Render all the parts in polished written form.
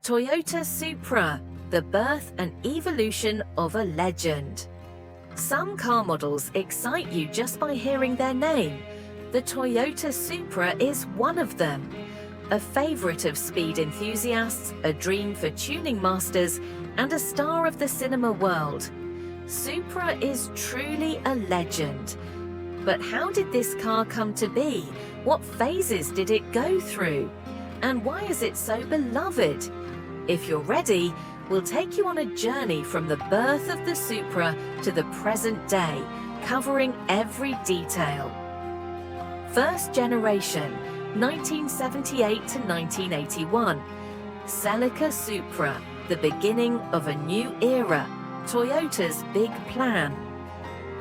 Toyota Supra, the birth and evolution of a legend. Some car models excite you just by hearing their name. The Toyota Supra is one of them. A favorite of speed enthusiasts, a dream for tuning masters, and a star of the cinema world. Supra is truly a legend. But how did this car come to be? What phases did it go through? And why is it so beloved? If you're ready, we'll take you on a journey from the birth of the Supra to the present day, covering every detail. First generation, 1978 to 1981. Celica Supra, the beginning of a new era, Toyota's big plan.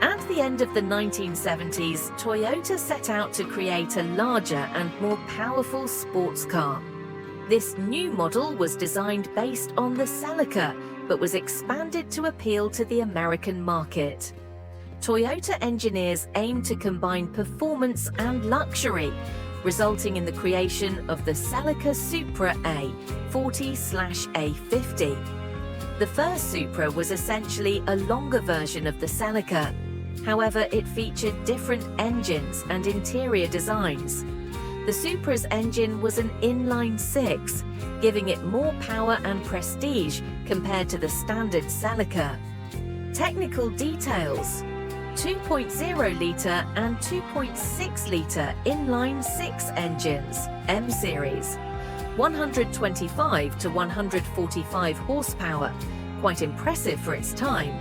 At the end of the 1970s, Toyota set out to create a larger and more powerful sports car. This new model was designed based on the Celica, but was expanded to appeal to the American market. Toyota engineers aimed to combine performance and luxury, resulting in the creation of the Celica Supra A40/A50. The first Supra was essentially a longer version of the Celica. However, it featured different engines and interior designs. The Supra's engine was an inline-six, giving it more power and prestige compared to the standard Celica. Technical details: 2.0-litre and 2.6-litre inline-six engines, M series, 125 to 145 horsepower, quite impressive for its time.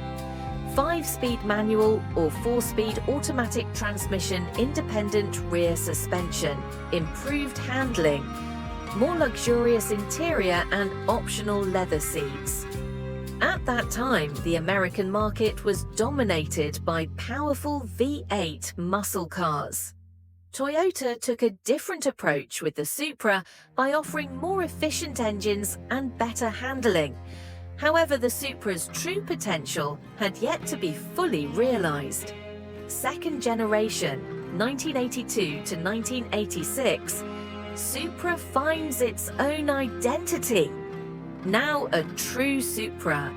5-speed manual or 4-speed automatic transmission, independent rear suspension, improved handling, more luxurious interior and optional leather seats. At that time, the American market was dominated by powerful V8 muscle cars. Toyota took a different approach with the Supra by offering more efficient engines and better handling. However, the Supra's true potential had yet to be fully realized. Second generation, 1982 to 1986, Supra finds its own identity. Now a true Supra.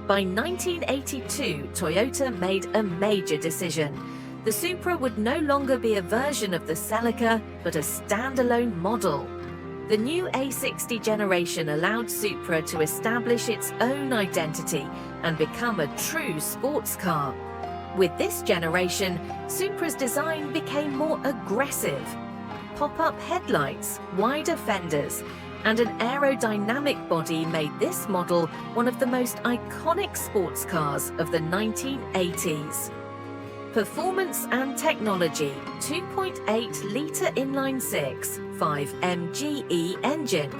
By 1982, Toyota made a major decision. The Supra would no longer be a version of the Celica, but a standalone model. The new A60 generation allowed Supra to establish its own identity and become a true sports car. With this generation, Supra's design became more aggressive. Pop-up headlights, wider fenders, and an aerodynamic body made this model one of the most iconic sports cars of the 1980s. Performance and technology: 2.8-litre inline-six, 5 MGE engine,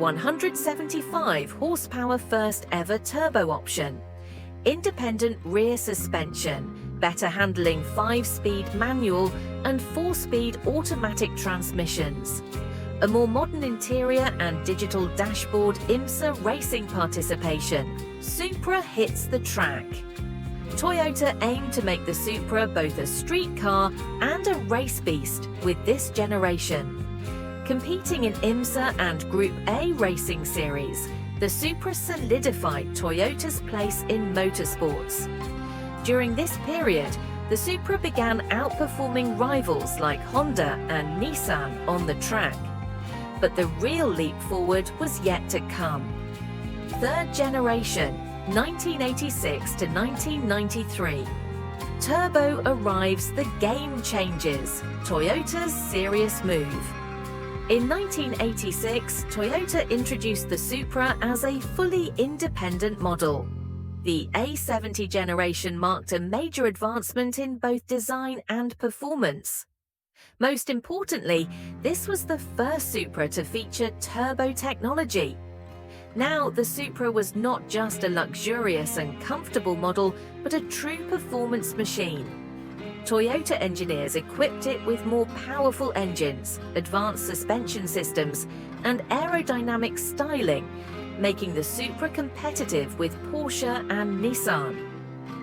175 horsepower first ever turbo option, independent rear suspension, better handling 5-speed manual and 4-speed automatic transmissions, a more modern interior and digital dashboard, IMSA racing participation. Supra hits the track. Toyota aimed to make the Supra both a street car and a race beast with this generation. Competing in IMSA and Group A racing series, the Supra solidified Toyota's place in motorsports. During this period, the Supra began outperforming rivals like Honda and Nissan on the track. But the real leap forward was yet to come. Third generation, 1986 to 1993. Turbo arrives, the game changes. Toyota's serious move. In 1986, Toyota introduced the Supra as a fully independent model. The A70 generation marked a major advancement in both design and performance. Most importantly, this was the first Supra to feature turbo technology. Now, the Supra was not just a luxurious and comfortable model, but a true performance machine. Toyota engineers equipped it with more powerful engines, advanced suspension systems, and aerodynamic styling, making the Supra competitive with Porsche and Nissan.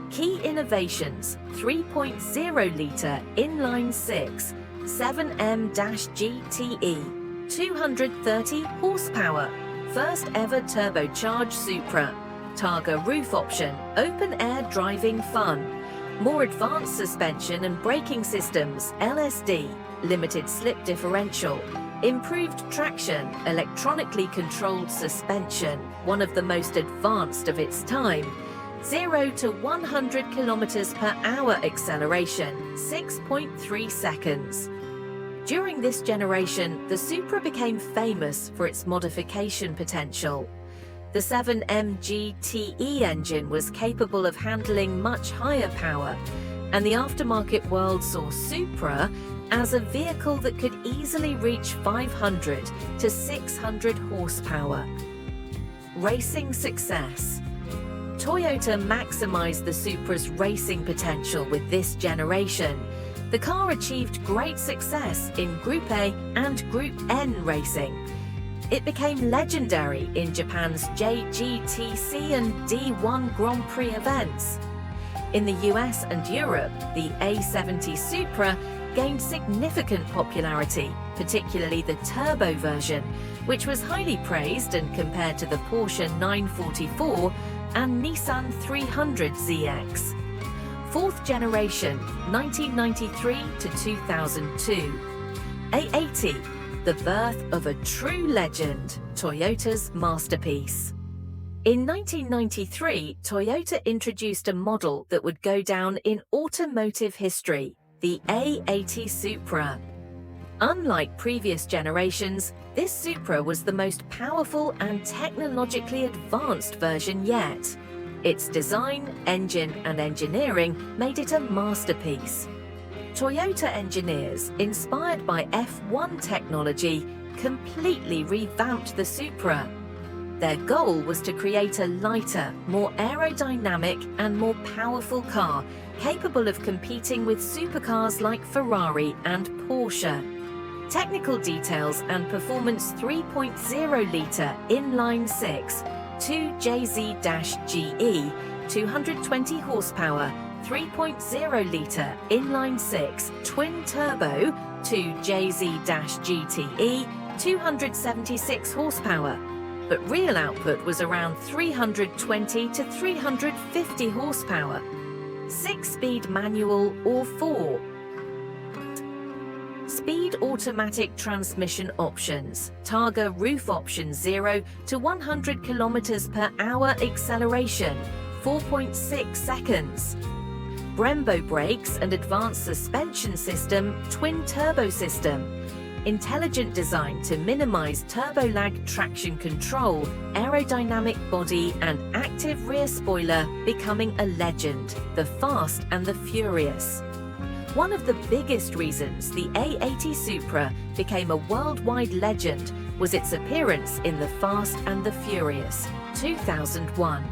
Key innovations: 3.0-litre inline-six, 7M-GTE, 230 horsepower, first ever turbocharged Supra. Targa roof option, open-air driving fun. More advanced suspension and braking systems, LSD, limited slip differential, improved traction, electronically controlled suspension, one of the most advanced of its time. 0 to 100 kilometers per hour acceleration, 6.3 seconds. During this generation, the Supra became famous for its modification potential. The 7M GTE engine was capable of handling much higher power, and the aftermarket world saw Supra as a vehicle that could easily reach 500 to 600 horsepower. Racing success. Toyota maximized the Supra's racing potential with this generation. The car achieved great success in Group A and Group N racing. It became legendary in Japan's JGTC and D1 Grand Prix events. In the US and Europe, the A70 Supra gained significant popularity, particularly the turbo version, which was highly praised and compared to the Porsche 944 and Nissan 300ZX. Fourth generation, 1993 to 2002. A80, the birth of a true legend, Toyota's masterpiece. In 1993, Toyota introduced a model that would go down in automotive history, the A80 Supra. Unlike previous generations, this Supra was the most powerful and technologically advanced version yet. Its design, engine, and engineering made it a masterpiece. Toyota engineers, inspired by F1 technology, completely revamped the Supra. Their goal was to create a lighter, more aerodynamic, and more powerful car, capable of competing with supercars like Ferrari and Porsche. Technical details and performance: 3.0-litre inline-six, 2JZ-GE, 220 horsepower, 3.0-litre inline-six, twin-turbo, 2JZ-GTE, 276 horsepower. But real output was around 320 to 350 horsepower. 6-speed manual or 4. Speed automatic transmission options. Targa roof option: 0 to 100 kilometers per hour acceleration, 4.6 seconds. Brembo brakes and advanced suspension system, twin turbo system. Intelligent design to minimize turbo lag, traction control, aerodynamic body, and active rear spoiler, becoming a legend, the Fast and the Furious. One of the biggest reasons the A80 Supra became a worldwide legend was its appearance in The Fast and the Furious, 2001.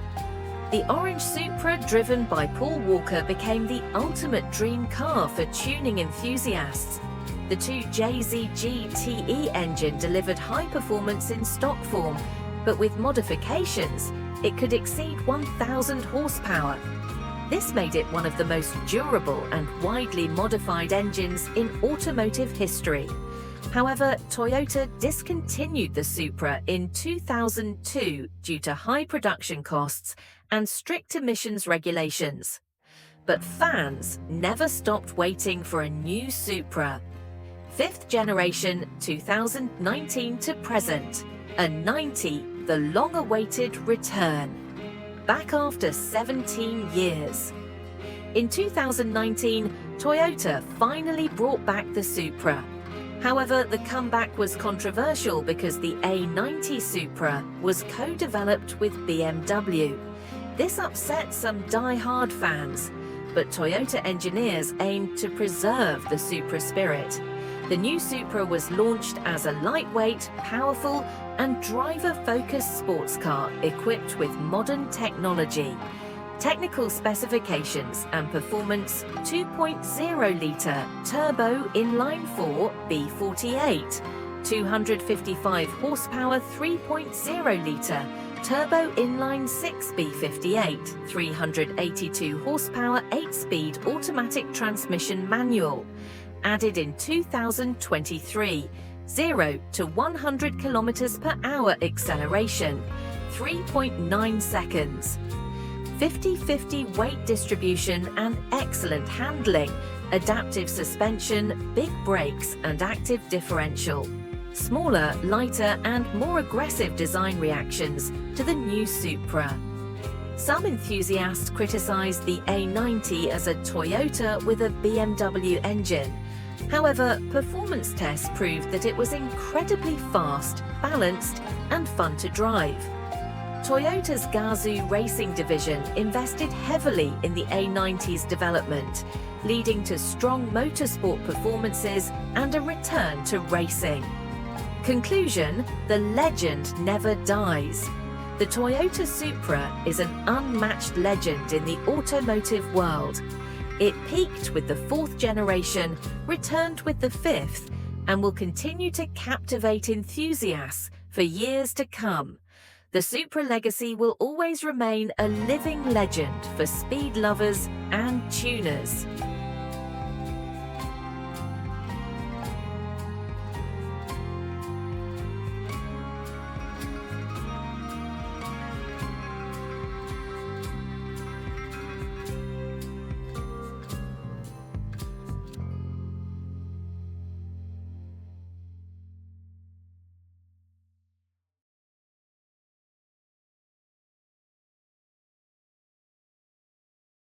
The orange Supra, driven by Paul Walker, became the ultimate dream car for tuning enthusiasts. The 2JZ GTE engine delivered high performance in stock form, but with modifications, it could exceed 1,000 horsepower. This made it one of the most durable and widely modified engines in automotive history. However, Toyota discontinued the Supra in 2002 due to high production costs and strict emissions regulations. But fans never stopped waiting for a new Supra. 5th generation, 2019 to present. A 90, the long-awaited return. Back after 17 years. In 2019, Toyota finally brought back the Supra. However, the comeback was controversial because the A90 Supra was co-developed with BMW. This upset some die-hard fans, but Toyota engineers aimed to preserve the Supra spirit. The new Supra was launched as a lightweight, powerful, and driver-focused sports car equipped with modern technology. Technical specifications and performance: 2.0-litre turbo inline-4 B48, 255 horsepower 3.0-litre turbo inline-6 B58, 382 horsepower 8-speed automatic transmission manual. Added in 2023, 0 to 100 kilometers per hour acceleration, 3.9 seconds. 50-50 weight distribution and excellent handling, adaptive suspension, big brakes and active differential. Smaller, lighter and more aggressive design reactions to the new Supra. Some enthusiasts criticize the A90 as a Toyota with a BMW engine. However, performance tests proved that it was incredibly fast, balanced and fun to drive. Toyota's Gazoo Racing division invested heavily in the A90's development, leading to strong motorsport performances and a return to racing. Conclusion: the legend never dies. The Toyota Supra is an unmatched legend in the automotive world. It peaked with the 4th generation, returned with the 5th, and will continue to captivate enthusiasts for years to come. The Supra legacy will always remain a living legend for speed lovers and tuners.